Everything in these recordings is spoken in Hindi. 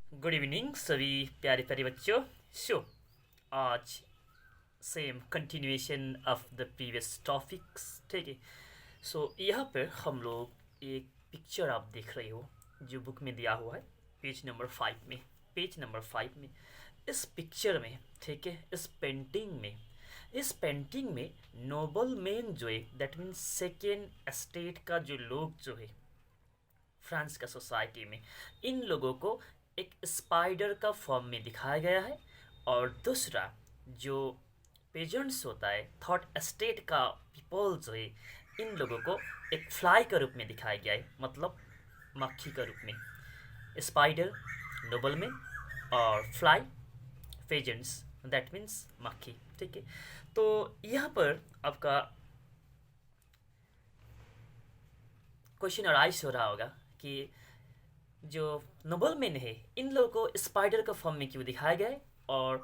गुड इवनिंग सभी प्यारे प्यारे बच्चों। सो आज same continuation of the previous topics. ठीक है। यहाँ पर हम लोग एक पिक्चर आप देख रहे हो जो बुक में दिया हुआ है, पेज नंबर 5 में। इस पिक्चर में, ठीक है, इस पेंटिंग में नोबल मैन जो है, दैट मीन्स सेकेंड एस्टेट का जो लोग जो है फ्रांस का सोसाइटी में, इन लोगों को एक स्पाइडर का फॉर्म में दिखाया गया है। और दूसरा जो पेजेंट्स होता है, थॉट स्टेट का पीपल जो है, इन लोगों को एक फ्लाई का रूप में दिखाया गया है, मतलब मक्खी का रूप में। स्पाइडर नोबल में और फ्लाई पेजेंट्स, दैट मीन्स मक्खी। ठीक है। तो यहाँ पर आपका क्वेश्चन अराइज हो रहा होगा कि जो नोबलमैन है, इन लोगों को स्पाइडर का फॉर्म में क्यों दिखाया गया है और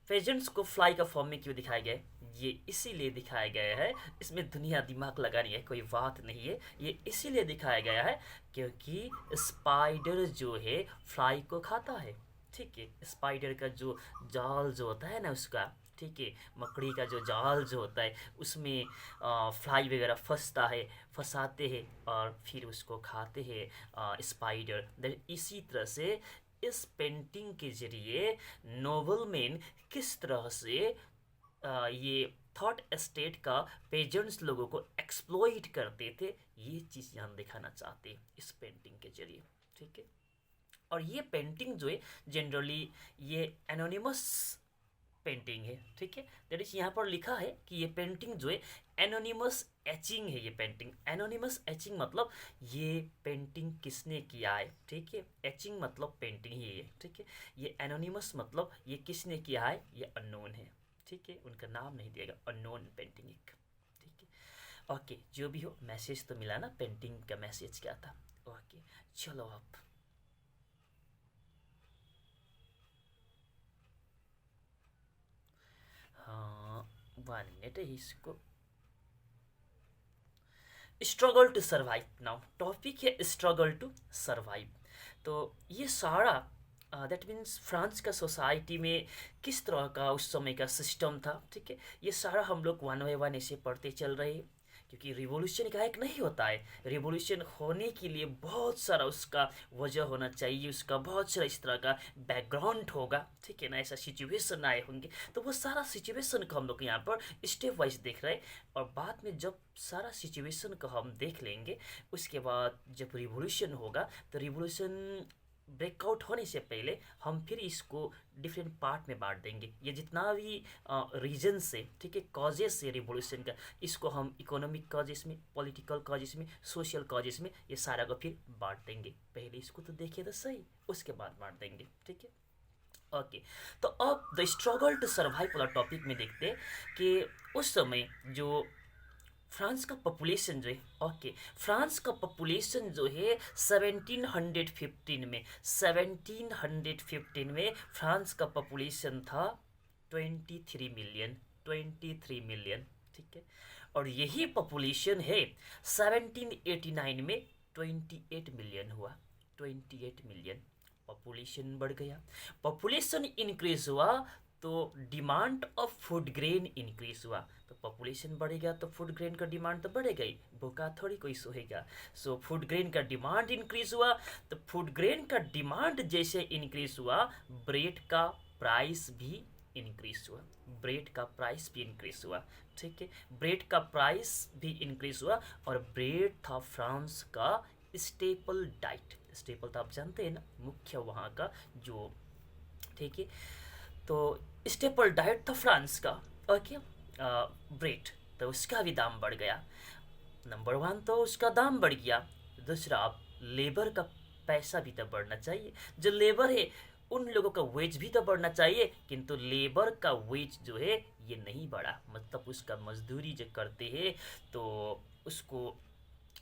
पेजेंट्स को फ्लाई का फॉर्म में क्यों दिखाया गया है। ये इसीलिए दिखाया गया है, इसमें दुनिया दिमाग लगानी है, कोई बात नहीं है। ये इसीलिए दिखाया गया है क्योंकि स्पाइडर जो है फ्लाई को खाता है। ठीक है। स्पाइडर का जो जाल जो होता है ना उसका, ठीक है, मकड़ी का जो जाल जो होता है उसमें फ्लाई वगैरह फंसता है, फंसाते हैं और फिर उसको खाते हैं स्पाइडर। देन इसी तरह से इस पेंटिंग के जरिए नोबल मैन किस तरह से ये थॉट स्टेट का पेजेंट्स लोगों को एक्सप्लॉइट करते थे, ये चीज़ यहाँ दिखाना चाहते हैं इस पेंटिंग के जरिए। ठीक है। और ये पेंटिंग जो है जनरली ये एनोनिमस पेंटिंग है। ठीक है। दैट इज यहाँ पर लिखा है कि ये पेंटिंग जो है एनोनिमस एचिंग है। ये पेंटिंग एनोनिमस एचिंग मतलब ये पेंटिंग किसने किया है। ठीक है। एचिंग मतलब पेंटिंग ही है। ठीक है। ये एनोनिमस मतलब ये किसने किया है, ये अननोन है। ठीक है। उनका नाम नहीं दिएगा, अननोन पेंटिंग एक। ठीक है। ओके, जो भी हो, मैसेज तो मिला ना, पेंटिंग का मैसेज क्या था। ओके, चलो आप। हाँ, 1 मिनट है इसको। Struggle to survive. Now topic है स्ट्रगल टू सर्वाइव। तो ये सारा दैट मीन्स फ्रांस का सोसाइटी में किस तरह का उस समय का सिस्टम था। ठीक है। ये सारा हम लोग वन बाय वन ऐसे पढ़ते चल रहे हैं, क्योंकि रिवॉल्यूशन का एक नहीं होता है। रिवॉल्यूशन होने के लिए बहुत सारा उसका वजह होना चाहिए, उसका बहुत सारा इस तरह का बैकग्राउंड होगा। ठीक है ना, ऐसा सिचुएशन आए होंगे। तो वो सारा सिचुएशन को हम लोग यहाँ पर स्टेप वाइज देख रहे हैं। और बाद में जब सारा सिचुएशन को हम देख लेंगे, उसके बाद जब रिवॉल्यूशन होगा तो रिवॉल्यूशन ब्रेकआउट होने से पहले हम फिर इसको डिफरेंट पार्ट में बांट देंगे। ये जितना भी रीजन से, ठीक है, कॉजेस से रिवोल्यूशन का, इसको हम इकोनॉमिक कॉजेस में, पॉलिटिकल कॉजेस में, सोशल कॉजेस में, ये सारा को फिर बांट देंगे। पहले इसको तो देखिए तो सही, उसके बाद बांट देंगे। ठीक है। ओके। तो अब द स्ट्रगल टू सर्वाइव वाला टॉपिक में देखते हैं कि उस समय जो फ्रांस का पॉपुलेशन जो है, ओके, फ्रांस का पॉपुलेशन जो है 1715 में फ्रांस का पॉपुलेशन था 23 मिलियन। 23 मिलियन। ठीक है। और यही पॉपुलेशन है 1789 में 28 मिलियन हुआ। 28 मिलियन पॉपुलेशन बढ़ गया। पॉपुलेशन इंक्रीज हुआ तो demand of food grain increase हुआ। तो पॉपुलेशन बढ़ेगा तो फूड ग्रेन का डिमांड तो बढ़ेगा ही, भूखा थोड़ी कोई सोएगा। सो फूड ग्रेन का डिमांड इंक्रीज हुआ। तो फूड ग्रेन का डिमांड जैसे इंक्रीज हुआ, ब्रेड का प्राइस भी इंक्रीज हुआ। ब्रेड का प्राइस भी इंक्रीज हुआ। ठीक है। ब्रेड का प्राइस भी इंक्रीज हुआ। और ब्रेड था फ्रांस का स्टेपल डाइट। स्टेपल तो आप जानते हैं ना, मुख्य वहाँ का जो, ठीक है। तो स्टेपल डाइट था फ्रांस का, ओके, ब्रेड। तो उसका भी दाम बढ़ गया। नंबर वन तो उसका दाम बढ़ गया। दूसरा, अब लेबर का पैसा भी तो बढ़ना चाहिए। जो लेबर है उन लोगों का वेज भी तो बढ़ना चाहिए, किंतु लेबर का वेज जो है ये नहीं बढ़ा। मतलब उसका मजदूरी जो करते हैं तो उसको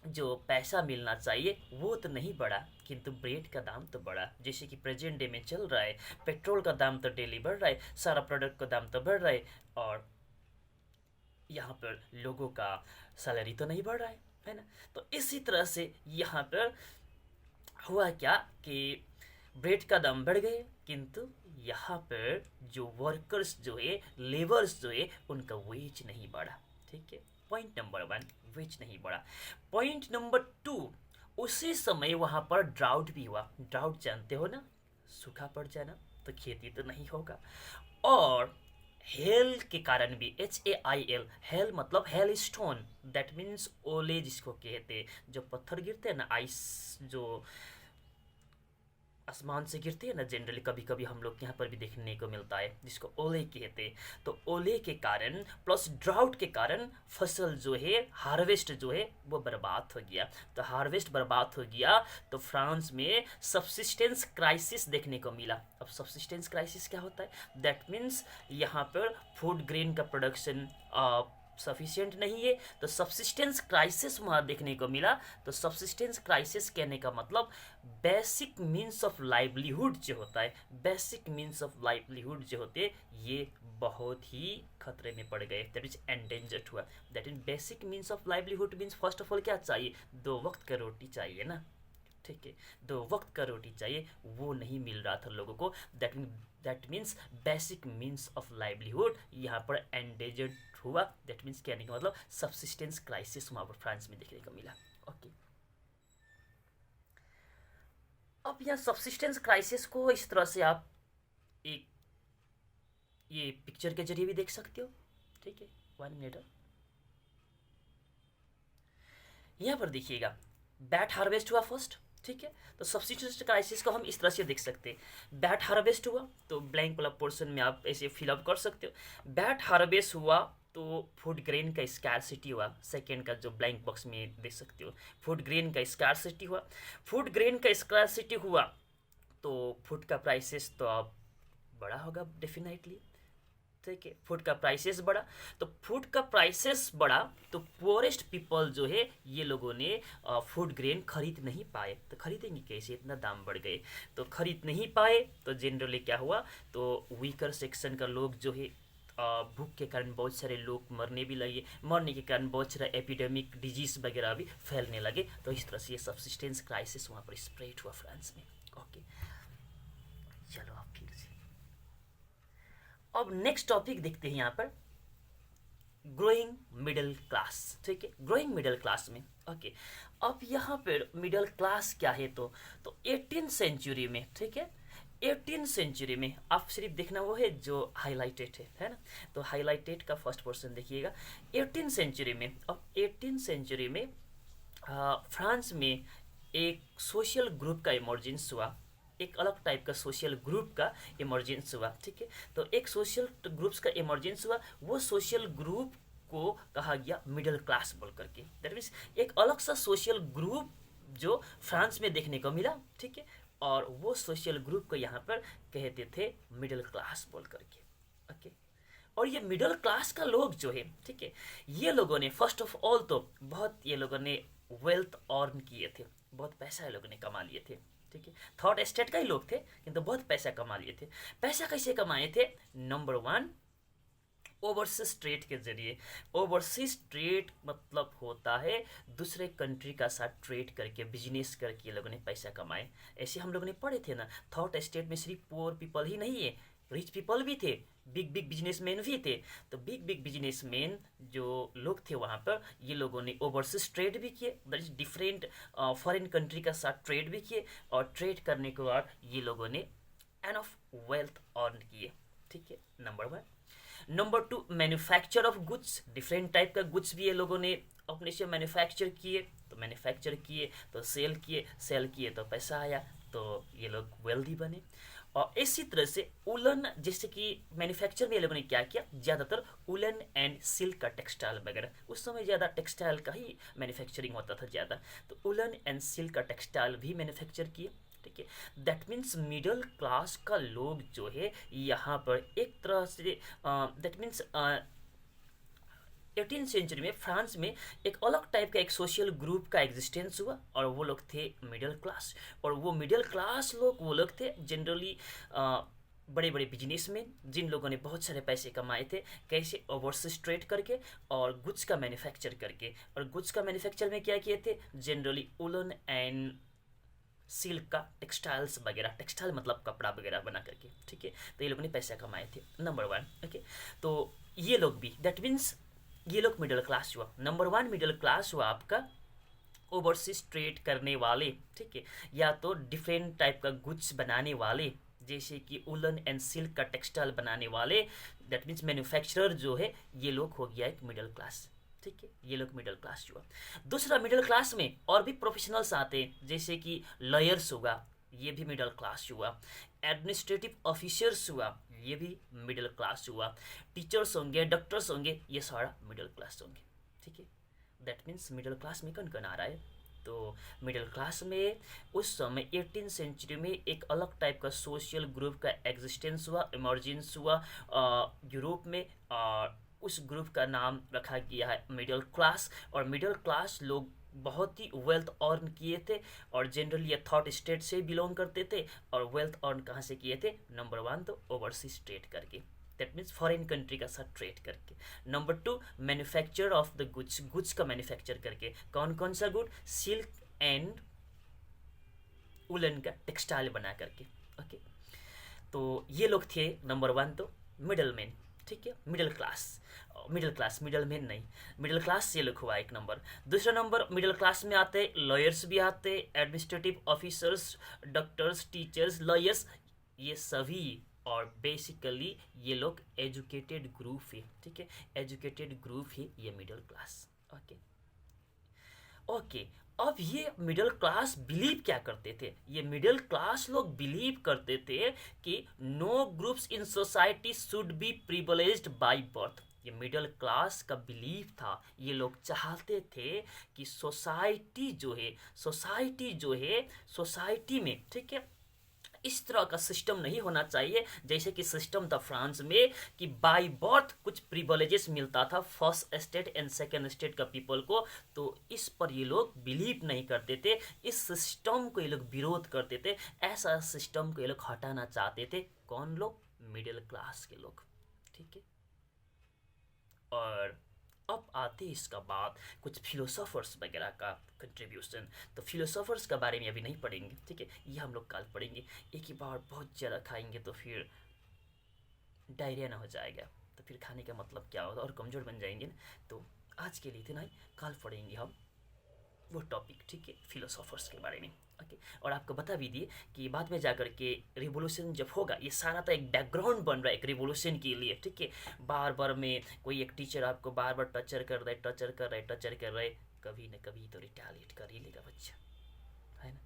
जो पैसा मिलना चाहिए वो तो नहीं बढ़ा, किंतु ब्रेड का दाम तो बढ़ा। जैसे कि प्रेजेंट डे में चल रहा है, पेट्रोल का दाम तो डेली बढ़ रहा है, सारा प्रोडक्ट का दाम तो बढ़ रहा है, और यहाँ पर लोगों का सैलरी तो नहीं बढ़ रहा है ना। तो इसी तरह से यहाँ पर हुआ क्या कि ब्रेड का दाम बढ़ गए, किंतु यहाँ पर जो वर्कर्स जो है, लेबर्स जो है, उनका वेज नहीं बढ़ा। ठीक है, पॉइंट नंबर 1, वेज नहीं बढ़ा। पॉइंट नंबर 2, उसी समय वहाँ पर ड्राउट भी हुआ। ड्राउट जानते हो ना, सूखा पड़ जाना, तो खेती तो नहीं होगा। और हेल के कारण भी, HAIL, हेल मतलब हेल स्टोन, दैट मीन्स ओले जिसको कहते, जो पत्थर गिरते हैं ना, आइस जो आसमान से गिरती है ना, जनरली कभी कभी हम लोग यहाँ पर भी देखने को मिलता है, जिसको ओले कहते हैं। तो ओले के कारण प्लस ड्राउट के कारण फसल जो है, हार्वेस्ट जो है वो बर्बाद हो गया। तो हार्वेस्ट बर्बाद हो गया तो फ्रांस में सबसिस्टेंस क्राइसिस देखने को मिला। अब सबसिस्टेंस क्राइसिस क्या होता है? दैट मीन्स यहाँ पर फूड ग्रेन का प्रोडक्शन सफिशिएंट नहीं है, तो सबसिस्टेंस क्राइसिस वहाँ देखने को मिला। तो सबसिस्टेंस क्राइसिस कहने का मतलब बेसिक मीन्स ऑफ लाइवलीहुड जो होता है, बेसिक मीन्स ऑफ लाइवलीहुड जो होते हैं, ये बहुत ही खतरे में पड़ गए, दैट इज एंडेंजर्ड हुआ। That is basic means of livelihood means first of all क्या चाहिए? 2 वक्त का रोटी चाहिए ना। ठीक है, 2 वक्त का रोटी चाहिए, वो नहीं मिल रहा था लोगों को। That means basic means of livelihood यहाँ पर एंडेंजर्ड हुआ। दैट मीन्स कहने का मतलब सबसिस्टेंस क्राइसिस वहाँ पर फ्रांस में देखने को मिला। ओके, अब यहाँ सबसिस्टेंस क्राइसिस को इस तरह से आप एक ये पिक्चर के जरिए भी देख सकते हो। ठीक है, 1 मिनट, यहाँ पर देखिएगा, बैट हार्वेस्ट हुआ फर्स्ट। ठीक है, तो सब्सिस्टेंस क्राइसिस को हम इस तरह से देख सकते हैं। बैट हार्वेस्ट हुआ तो ब्लैंक वाला पोर्शन में आप ऐसे फिलअप कर सकते हो। बैट हार्वेस्ट हुआ तो फूड ग्रेन का स्कैरसिटी हुआ। सेकेंड का जो ब्लैंक बॉक्स में देख सकते हो, फूड ग्रेन का स्कैरसिटी हुआ। फूड ग्रेन का स्कैरसिटी हुआ तो फूड का प्राइसेस तो अब बड़ा होगा डेफिनेटली। ठीक है, फूड का प्राइसेस बढ़ा, तो फूड का प्राइसेस बढ़ा तो पुअरेस्ट पीपल जो है, ये लोगों ने फूड ग्रेन खरीद नहीं पाए। तो खरीदेंगे कैसे, इतना दाम बढ़ गए, तो खरीद नहीं पाए। तो जनरली क्या हुआ, तो वीकर सेक्शन का लोग जो है, भूख के कारण बहुत सारे लोग मरने भी लगे, मरने के कारण बहुत सारा एपिडेमिक डिजीज वगैरह भी फैलने लगे। तो इस तरह से ये सबसिस्टेंस क्राइसिस वहाँ पर स्प्रेड हुआ फ्रांस में। ओके, चलो आप फिर से अब नेक्स्ट टॉपिक देखते हैं यहाँ पर, ग्रोइंग मिडिल क्लास। ठीक है, ग्रोइंग मिडिल क्लास में ओके, अब यहाँ पर मिडिल क्लास क्या है, तो 18th सेंचुरी में, ठीक है, 18th सेंचुरी में आप सिर्फ देखना वो है जो हाईलाइटेड है ना, तो हाईलाइटेड का फर्स्ट पर्सन देखिएगा। 18th सेंचुरी में, अब 18th सेंचुरी में फ्रांस में एक सोशल ग्रुप का इमर्जेंस हुआ, एक अलग टाइप का सोशल ग्रुप का इमरजेंस हुआ। ठीक है, तो एक सोशल ग्रुप्स का इमरजेंस हुआ, वो सोशल ग्रुप को कहा गया मिडिल क्लास बोल करके। दैट मीन्स एक अलग सा सोशल ग्रुप जो फ्रांस में देखने को मिला। ठीक है, और वो सोशल ग्रुप को यहाँ पर कहते थे मिडिल क्लास बोल करके। ओके, और ये मिडिल क्लास का लोग जो है, ठीक है, ये लोगों ने फर्स्ट ऑफ ऑल तो बहुत, ये लोगों ने वेल्थ अर्न किए थे, बहुत पैसा ये लोगों ने कमा लिए थे। ठीक है, थर्ड स्टेट का ही लोग थे किंतु बहुत पैसा कमा लिए थे। पैसा कैसे कमाए थे? नंबर 1, ओवरसीज ट्रेड के जरिए। ओवरसीज ट्रेड मतलब होता है दूसरे कंट्री का साथ ट्रेड करके, बिजनेस करके ये लोगों ने पैसा कमाए। ऐसे हम लोगों ने पढ़े थे ना, थर्ड स्टेट में सिर्फ पुअर पीपल ही नहीं है, रिच पीपल भी थे, बिग बिग बिजनेसमैन भी थे। तो बिग बिग बिजनेसमैन जो लोग थे वहाँ पर, ये लोगों ने ओवरसीज ट्रेड भी किए, that is different foreign country का साथ ट्रेड भी किए, और ट्रेड करने के बाद ये लोगों ने एनफ वेल्थ अर्न किए। ठीक है, number 1। Number 2, manufacture of goods, different type का गुड्स भी ये लोगों ने अपने से मैन्युफैक्चर किए, तो मैन्युफैक्चर किए तो सेल किए, सेल किए तो पैसा आया, तो ये लोग वेल्दी बने। और इसी तरह से उलन, जैसे कि मैन्युफैक्चर में ये लोगों ने क्या किया, ज़्यादातर उलन एंड सिल्क का टेक्सटाइल वगैरह, उस समय ज़्यादा टेक्सटाइल का ही मैन्युफैक्चरिंग होता था ज़्यादा, तो उलन एंड सिल्क का टेक्सटाइल भी मैन्युफैक्चर किए। ठीक है, दैट मीन्स मिडिल क्लास का लोग जो है यहाँ पर एक तरह से, दैट मीन्स 18th सेंचुरी में फ्रांस में एक अलग टाइप का एक सोशल ग्रुप का एग्जिस्टेंस हुआ, और वो लोग थे मिडिल क्लास। और वो मिडिल क्लास लोग वो लोग थे जनरली बड़े बड़े बिजनेसमैन, जिन लोगों ने बहुत सारे पैसे कमाए थे, कैसे, ओवरसीज ट्रेड करके और गुड्स का मैन्युफैक्चर करके। और गुड्स का मैन्युफैक्चर में क्या किए थे, जनरली उलन एंड सिल्क का टेक्सटाइल्स वगैरह, टेक्सटाइल मतलब कपड़ा वगैरह बना करके, ठीक है। तो ये लोग ने पैसे कमाए थे, नंबर वन। ओके, तो ये लोग भी, दैट मीन्स ये लोग मिडिल क्लास हुआ। नंबर वन मिडिल क्लास हुआ आपका ओवरसीज ट्रेड करने वाले, ठीक है, या तो डिफरेंट टाइप का गुड्स बनाने वाले, जैसे कि उलन एंड सिल्क का टेक्सटाइल बनाने वाले, दैट मीन्स मैन्युफैक्चरर जो है, ये लोग हो गया एक मिडिल क्लास, ठीक है, ये लोग मिडिल क्लास हुआ। दूसरा मिडिल क्लास में और भी प्रोफेशनल्स आते हैं, जैसे कि लॉयर्स होगा, ये भी मिडिल क्लास हुआ। एडमिनिस्ट्रेटिव ऑफिसर्स हुआ, ये भी मिडिल क्लास हुआ। टीचर्स होंगे, डॉक्टर्स होंगे, ये सारा मिडिल क्लास होंगे, ठीक है। दैट मीन्स मिडिल क्लास में कौन कौन आ रहा है? तो मिडिल क्लास में उस समय 18 सेंचुरी में एक अलग टाइप का सोशल ग्रुप का एग्जिस्टेंस हुआ, इमर्जेंस हुआ यूरोप में। उस ग्रुप का नाम रखा गया है मिडिल क्लास। और मिडिल क्लास लोग बहुत ही वेल्थ अर्न किए थे, और जनरली ये थर्ड स्टेट से बिलोंग करते थे। और वेल्थ अर्न कहाँ से किए थे? नंबर वन तो ओवरसीज ट्रेड करके, दैट मीन्स फॉरेन कंट्री का साथ ट्रेड करके। Number two manufacture of the goods, goods का मैन्युफैक्चर करके। कौन कौन सा गुड? सिल्क एंड उलन का टेक्सटाइल बना करके। ओके, तो ये लोग थे नंबर वन तो मिडल मैन, ठीक है, middle class. Middle class, middle man नहीं, मिडिल क्लास ये लोग हुआ एक नंबर। दूसरा नंबर मिडिल क्लास में आते लॉयर्स भी आते, administrative officers, doctors, teachers, lawyers, ये सभी। और बेसिकली ये लोग एजुकेटेड ग्रुप है, ठीक है, एजुकेटेड ग्रुप है ये मिडिल क्लास। ओके ओके, अब ये मिडिल क्लास बिलीव क्या करते थे? ये मिडिल क्लास लोग बिलीव करते थे कि no groups in society should be privileged by birth. ये मिडिल क्लास का बिलीव था। ये लोग चाहते थे कि सोसाइटी जो है, सोसाइटी में, ठीक है, इस तरह का सिस्टम नहीं होना चाहिए जैसे कि सिस्टम था फ्रांस में, कि बाय बर्थ कुछ प्रिविलेजेस मिलता था first state and second state का पीपल को। तो इस पर ये लोग बिलीव नहीं करते थे, इस सिस्टम को ये लोग विरोध करते थे, ऐसा सिस्टम को ये लोग हटाना चाहते थे। कौन लोग? मिडिल क्लास के लोग, ठीक है। और अब आते इसका बाद कुछ फिलोसोफर्स वगैरह का कंट्रीब्यूशन। तो फिलोसोफर्स के बारे में अभी नहीं पढ़ेंगे, ठीक है, ये हम लोग कल पढ़ेंगे। एक ही बार बहुत ज़्यादा खाएंगे तो फिर डायरिया ना हो जाएगा, तो फिर खाने का मतलब क्या होगा, और कमज़ोर बन जाएंगे ना। तो आज के लिए इतना ही, कल पढ़ेंगे हम वो टॉपिक, ठीक है, फिलोसोफर्स के बारे में। ओके, और आपको बता भी दिए कि बाद में जाकर के रिवोल्यूशन जब होगा, ये सारा तो एक बैकग्राउंड बन रहा है एक रिवोल्यूशन के लिए, ठीक है। बार बार में कोई एक टीचर आपको बार बार टचर कर रहे, कभी न कभी तो रिटेलिएट कर ही लेगा बच्चा, है ना।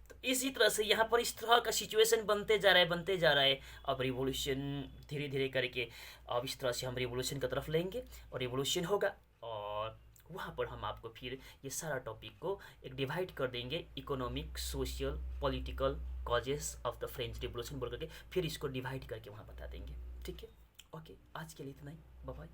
तो इसी तरह से यहाँ पर इस तरह का सिचुएशन बनते जा रहा है। अब रिवोल्यूशन धीरे धीरे करके, अब इस तरह से हम रिवोल्यूशन की तरफ लेंगे और रिवोल्यूशन होगा, और वहाँ पर हम आपको फिर ये सारा टॉपिक को एक डिवाइड कर देंगे, economic, social, political causes of the French revolution बोल करके, फिर इसको डिवाइड करके वहाँ बता देंगे, ठीक है। ओके, आज के लिए इतना ही, बाय बाय।